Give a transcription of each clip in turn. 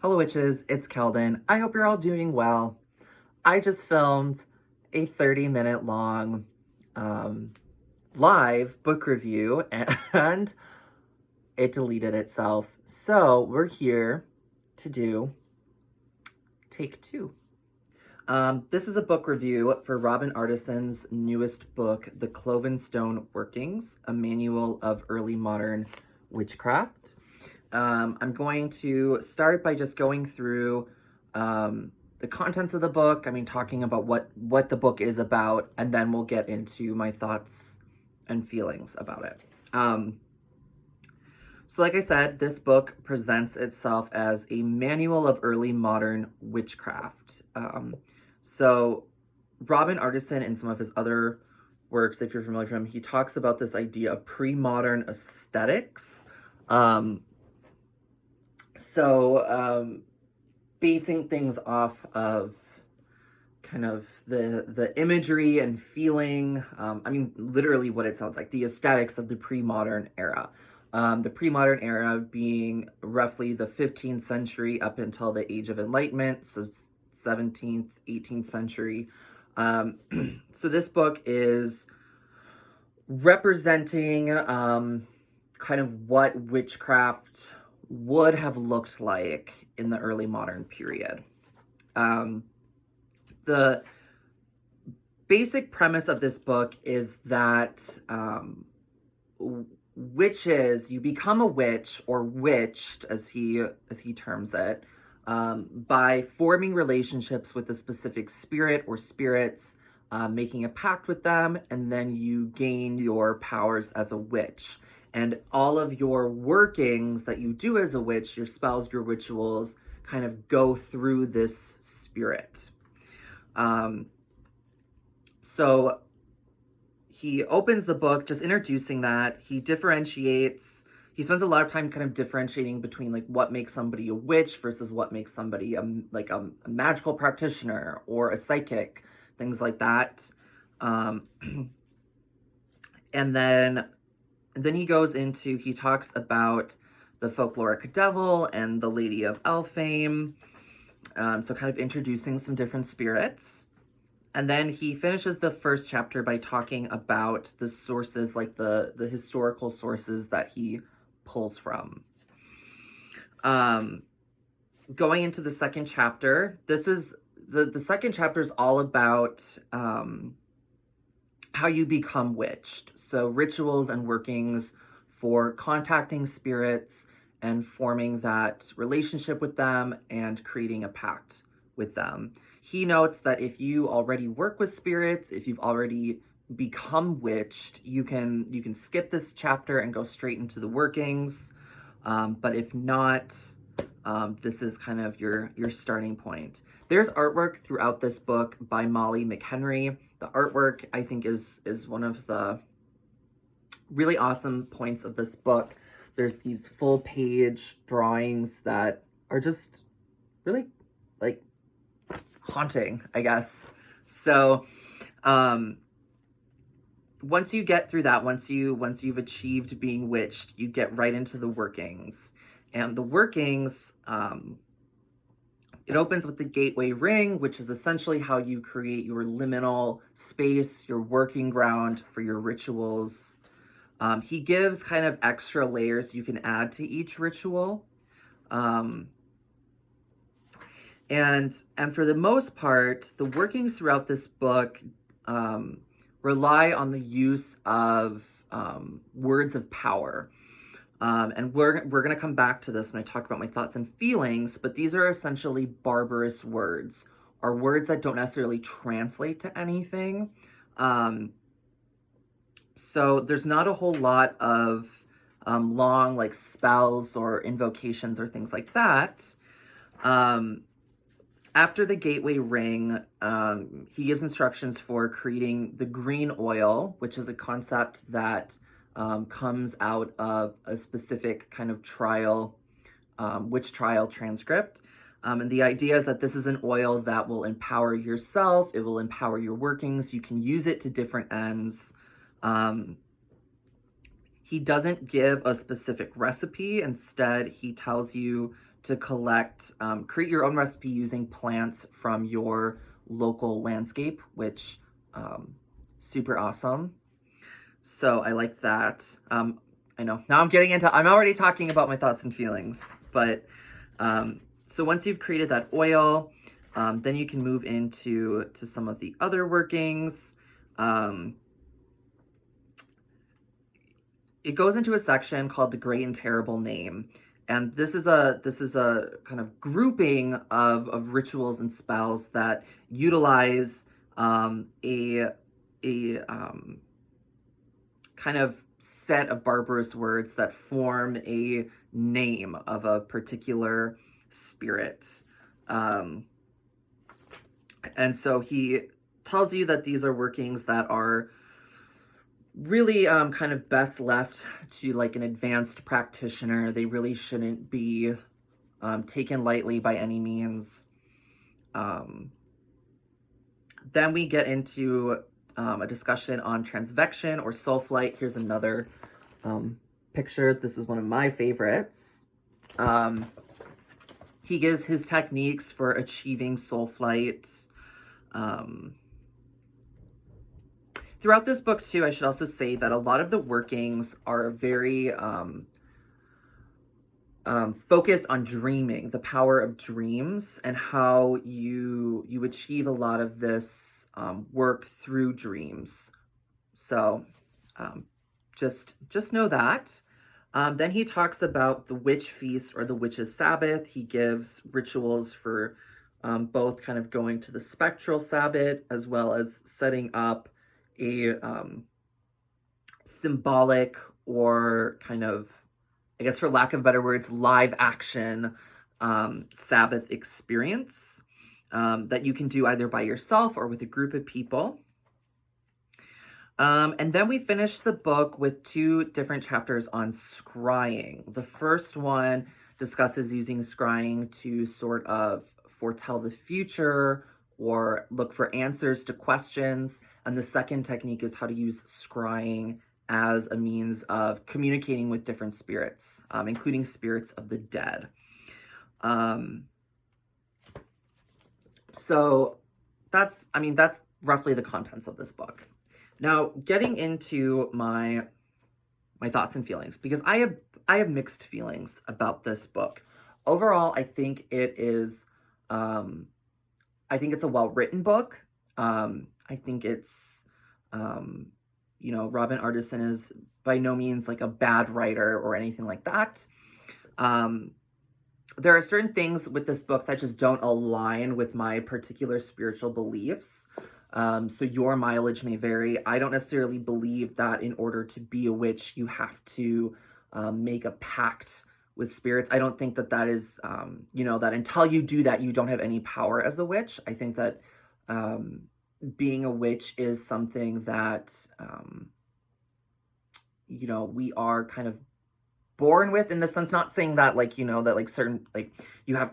Hello witches, it's Keldon. I hope you're all doing well. I just filmed a 30-minute long live book review and it deleted itself. So we're here to do take two. This is a book review for Robin Artison's newest book, The Clovenstone Workings, a manual of early modern witchcraft. I'm going to start by just going through the contents of the book. Talking about what the book is about, and then we'll get into my thoughts and feelings about it. So like I said, this book presents itself as a manual of early modern witchcraft. So Robin Artison, in some of his other works, if you're familiar with him, he talks about this idea of pre-modern aesthetics. Basing things off of kind of the imagery and feeling, literally what it sounds like, the aesthetics of the pre-modern era. The pre-modern era being roughly the 15th century up until the Age of Enlightenment, so 17th, 18th century. So this book is representing kind of what witchcraft would have looked like in the early modern period. The basic premise of this book is that witches, you become a witch, or witched as he terms it, by forming relationships with a specific spirit or spirits, making a pact with them, and then you gain your powers as a witch. And all of your workings that you do as a witch, your spells, your rituals, kind of go through this spirit. So he opens the book just introducing that. He spends a lot of time kind of differentiating between like what makes somebody a witch versus what makes somebody a magical practitioner or a psychic, things like that. And then he talks about the folkloric devil and the Lady of Elfame. So kind of introducing some different spirits. And then he finishes the first chapter by talking about the sources, like the historical sources that he pulls from. Going into the second chapter, the second chapter is all about how you become witched. So rituals and workings for contacting spirits and forming that relationship with them and creating a pact with them. He notes that if you already work with spirits, if you've already become witched, you can skip this chapter and go straight into the workings. But if not, this is kind of your starting point. There's artwork throughout this book by Molly McHenry. The artwork, I think, is one of the really awesome points of this book. There's these full page drawings that are just really like haunting, I guess. So once you get through that, once you've achieved being witched, you get right into the workings. And the workings, it opens with the gateway ring, which is essentially how you create your liminal space, your working ground for your rituals. He gives kind of extra layers you can add to each ritual. And for the most part, the workings throughout this book rely on the use of words of power. And we're going to come back to this when I talk about my thoughts and feelings, but these are essentially barbarous words, or words that don't necessarily translate to anything. So there's not a whole lot of long like spells or invocations or things like that. After the gateway ring, he gives instructions for creating the green oil, which is a concept that comes out of a specific kind of trial, witch trial transcript. And the idea is that this is an oil that will empower yourself. It will empower your workings. You can use it to different ends. He doesn't give a specific recipe. Instead, he tells you to create your own recipe using plants from your local landscape, which super awesome. So I like that. I know now I'm already talking about my thoughts and feelings, but so once you've created that oil, then you can move into some of the other workings. It goes into a section called the Great and Terrible Name. And this is a kind of grouping of rituals and spells that utilize a kind of set of barbarous words that form a name of a particular spirit. And so he tells you that these are workings that are really kind of best left to like an advanced practitioner. They really shouldn't be taken lightly by any means. Then we get into a discussion on transvection or soul flight. Here's another picture. This is one of my favorites. He gives his techniques for achieving soul flight. Throughout this book, too, I should also say that a lot of the workings are very focused on dreaming, the power of dreams, and how you achieve a lot of this work through dreams. So just know that. Then he talks about the witch feast or the witch's Sabbath. He gives rituals for both kind of going to the spectral Sabbath as well as setting up a symbolic or kind of, I guess for lack of better words, live action Sabbath experience that you can do either by yourself or with a group of people. And then we finished the book with 2 different chapters on scrying. The first one discusses using scrying to sort of foretell the future or look for answers to questions. And the second technique is how to use scrying as a means of communicating with different spirits, including spirits of the dead. So that's roughly the contents of this book. Now, getting into my thoughts and feelings, because I have mixed feelings about this book. Overall, I think it is, I think it's a well-written book. I think it's, Robin Artisan is by no means like a bad writer or anything like that. There are certain things with this book that just don't align with my particular spiritual beliefs. So your mileage may vary. I don't necessarily believe that in order to be a witch, you have to make a pact with spirits. I don't think that is, that until you do that, you don't have any power as a witch. I think that being a witch is something that, we are kind of born with, in the sense, not saying that that certain, you have,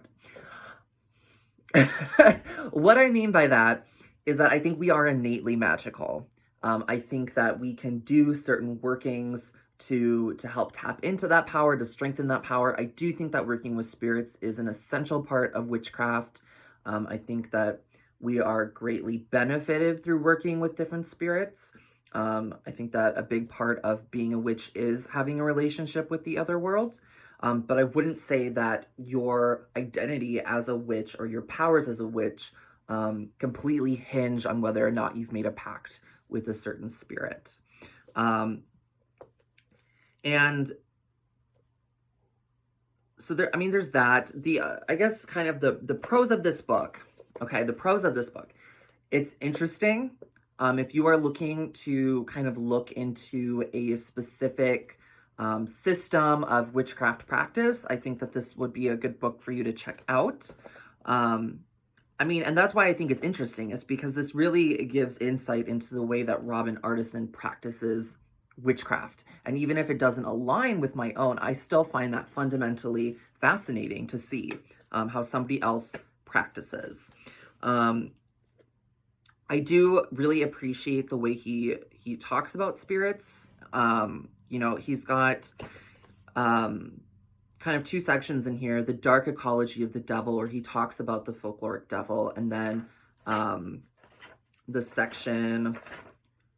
what I mean by that is that I think we are innately magical. I think that we can do certain workings to help tap into that power, to strengthen that power. I do think that working with spirits is an essential part of witchcraft. I think that we are greatly benefited through working with different spirits. I think that a big part of being a witch is having a relationship with the other world. But I wouldn't say that your identity as a witch or your powers as a witch completely hinge on whether or not you've made a pact with a certain spirit. And so there's that. I guess kind of the pros of this book. Okay, the pros of this book. It's interesting. If you are looking to kind of look into a specific system of witchcraft practice, I think that this would be a good book for you to check out. And that's why I think it's interesting, is because this really gives insight into the way that Robin Artisan practices witchcraft. And even if it doesn't align with my own, I still find that fundamentally fascinating to see how somebody else practices. I do really appreciate the way he talks about spirits. He's got kind of two sections in here, the dark ecology of the devil, where he talks about the folkloric devil, and then the section,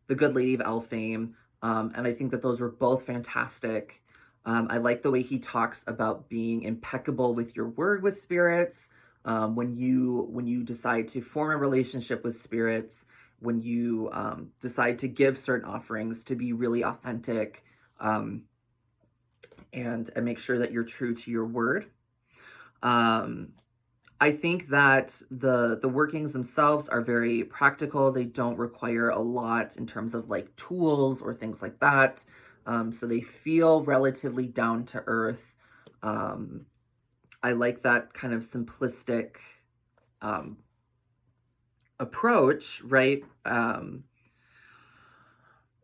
the good lady of Elfame. And I think that those were both fantastic. I like the way he talks about being impeccable with your word with spirits. When you decide to form a relationship with spirits, when you decide to give certain offerings, to be really authentic, and make sure that you're true to your word. I think that the workings themselves are very practical. They don't require a lot in terms of like tools or things like that. So they feel relatively down to earth. I like that kind of simplistic approach, right?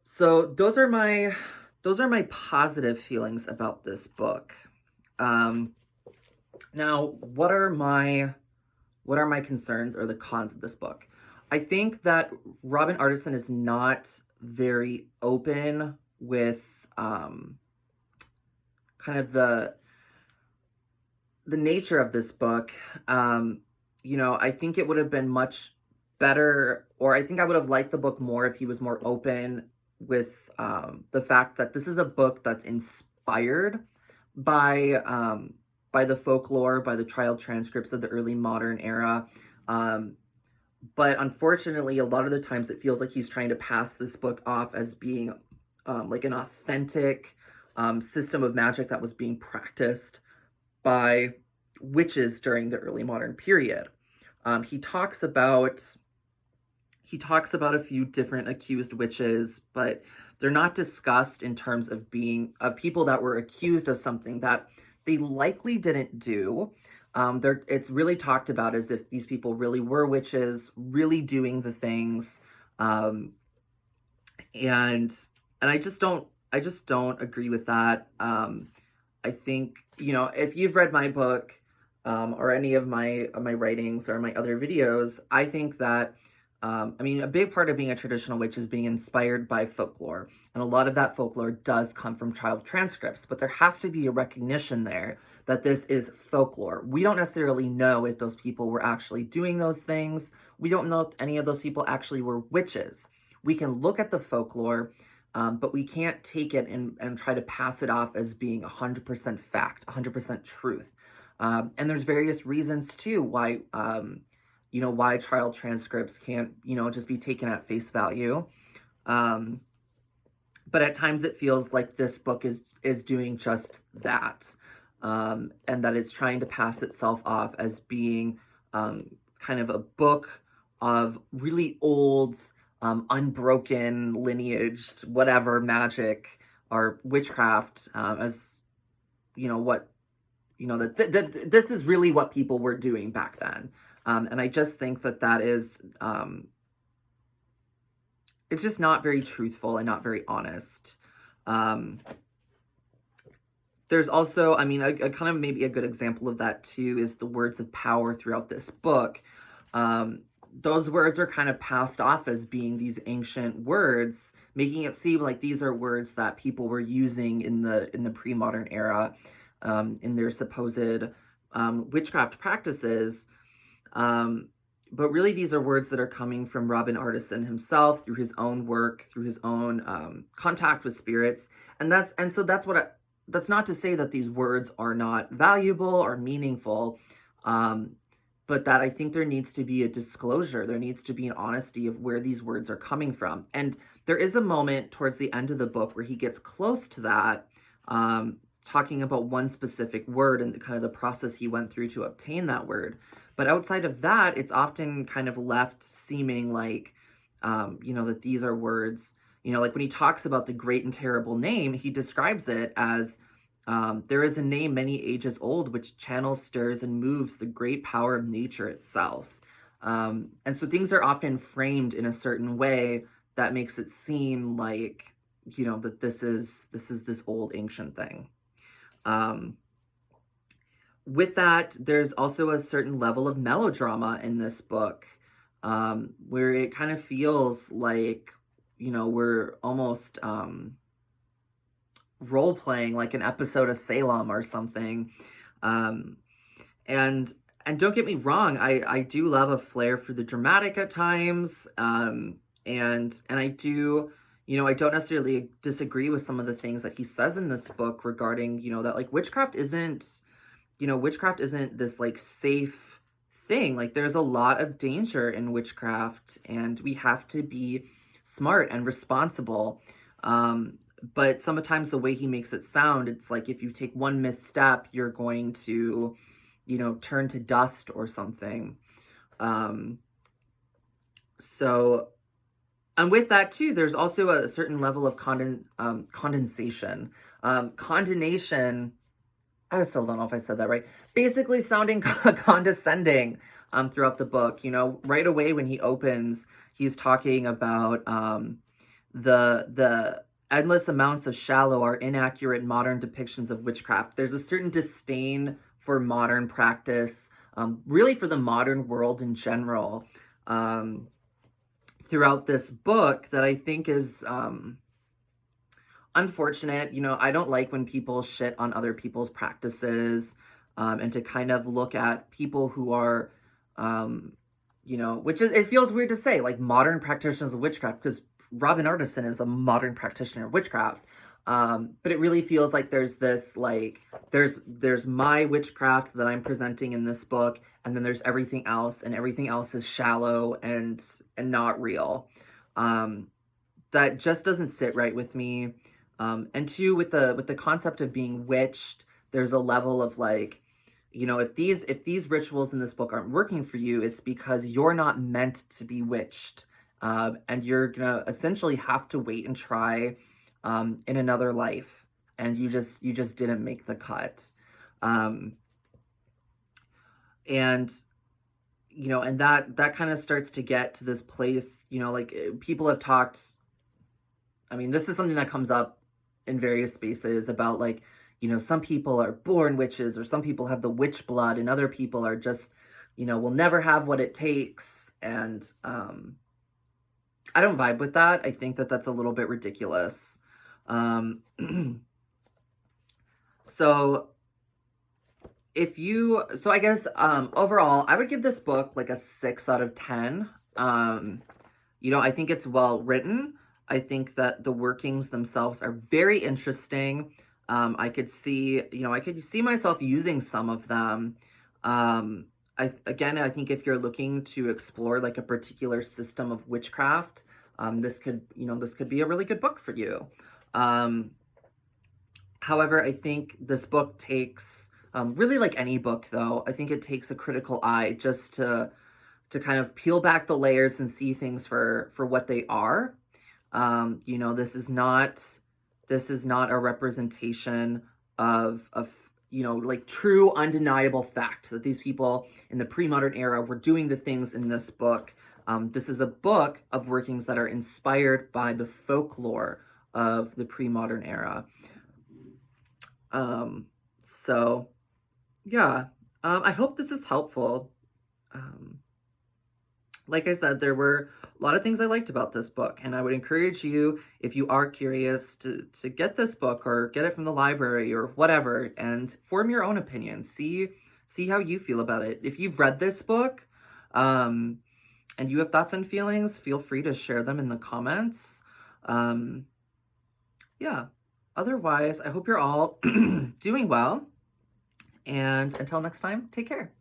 So those are my positive feelings about this book. Now, what are my concerns or the cons of this book? I think that Robin Artisan is not very open with kind of the nature of this book. I think it would have been much better, or I think I would have liked the book more if he was more open with the fact that this is a book that's inspired by the folklore, by the trial transcripts of the early modern era. But unfortunately, a lot of the times it feels like he's trying to pass this book off as being like an authentic system of magic that was being practiced by witches during the early modern period. He talks about a few different accused witches, but they're not discussed in terms of people that were accused of something that they likely didn't do. It's really talked about as if these people really were witches, really doing the things, and I just don't agree with that. I think, if you've read my book, or any of my writings or my other videos, I think that a big part of being a traditional witch is being inspired by folklore. And a lot of that folklore does come from trial transcripts, but there has to be a recognition there that this is folklore. We don't necessarily know if those people were actually doing those things. We don't know if any of those people actually were witches. We can look at the folklore, but we can't take it and try to pass it off as being 100% fact, 100% truth. And there's various reasons too why why trial transcripts can't, just be taken at face value. But at times it feels like this book is doing just that. And that it's trying to pass itself off as being kind of a book of really old, unbroken lineage, whatever magic or witchcraft, as that this is really what people were doing back then. And I just think that is, it's just not very truthful and not very honest. There's also, a kind of maybe a good example of that too is the words of power throughout this book. Those words are kind of passed off as being these ancient words, making it seem like these are words that people were using in the pre-modern era, in their supposed witchcraft practices. But really these are words that are coming from Robin Artisan himself through his own work, through his own contact with spirits. That's not to say that these words are not valuable or meaningful, but that I think there needs to be a disclosure. There needs to be an honesty of where these words are coming from. And there is a moment towards the end of the book where he gets close to that, talking about one specific word and kind of the process he went through to obtain that word. But outside of that, it's often kind of left seeming like, that these are words, like when he talks about the great and terrible name, he describes it as, there is a name many ages old, which channels, stirs, and moves the great power of nature itself. And so things are often framed in a certain way that makes it seem like, that this is this old ancient thing. With that, there's also a certain level of melodrama in this book, where it kind of feels like, we're almost role playing like an episode of Salem or something. Um, and and don't get me wrong, I do love a flair for the dramatic at times. And I do, I don't necessarily disagree with some of the things that he says in this book regarding, that like witchcraft isn't this like safe thing. Like there's a lot of danger in witchcraft, and we have to be smart and responsible. But sometimes the way he makes it sound, it's like if you take one misstep, you're going to, turn to dust or something. So, and with that too, there's also a certain level of condensation. Condemnation, I still don't know if I said that right. Basically sounding condescending throughout the book. Right away when he opens, he's talking about the endless amounts of shallow or inaccurate modern depictions of witchcraft. There's a certain disdain for modern practice, really for the modern world in general, throughout this book that I think is unfortunate. I don't like when people shit on other people's practices, and to kind of look at people who are, which is, it feels weird to say, like modern practitioners of witchcraft, because Robin Artisan is a modern practitioner of witchcraft. But it really feels like there's this, like, there's my witchcraft that I'm presenting in this book, and then there's everything else, and everything else is shallow and not real. That just doesn't sit right with me. And two, with the concept of being witched, there's a level of like, if these rituals in this book aren't working for you, it's because you're not meant to be witched, and you're gonna essentially have to wait and try in another life, and you just didn't make the cut, and and that kind of starts to get to this place, like people have talked. I mean, this is something that comes up in various spaces about like, some people are born witches, or some people have the witch blood, and other people are just, will never have what it takes. And I don't vibe with that. I think that that's a little bit ridiculous. So so I guess overall, I would give this book like a 6 out of 10. I think it's well written. I think that the workings themselves are very interesting. I could see myself using some of them. I think if you're looking to explore like a particular system of witchcraft, this could be a really good book for you. However, I think this book takes, really like any book though, I think it takes a critical eye just to kind of peel back the layers and see things for what they are. This is not a representation of like true undeniable fact that these people in the pre-modern era were doing the things in this book. This is a book of workings that are inspired by the folklore of the pre-modern era. So yeah, I hope this is helpful. Like I said, there were a lot of things I liked about this book, and I would encourage you, if you are curious, to get this book or get it from the library or whatever, and form your own opinion. See how you feel about it. If you've read this book, and you have thoughts and feelings, feel free to share them in the comments. Yeah. Otherwise, I hope you're all doing well, and until next time, take care.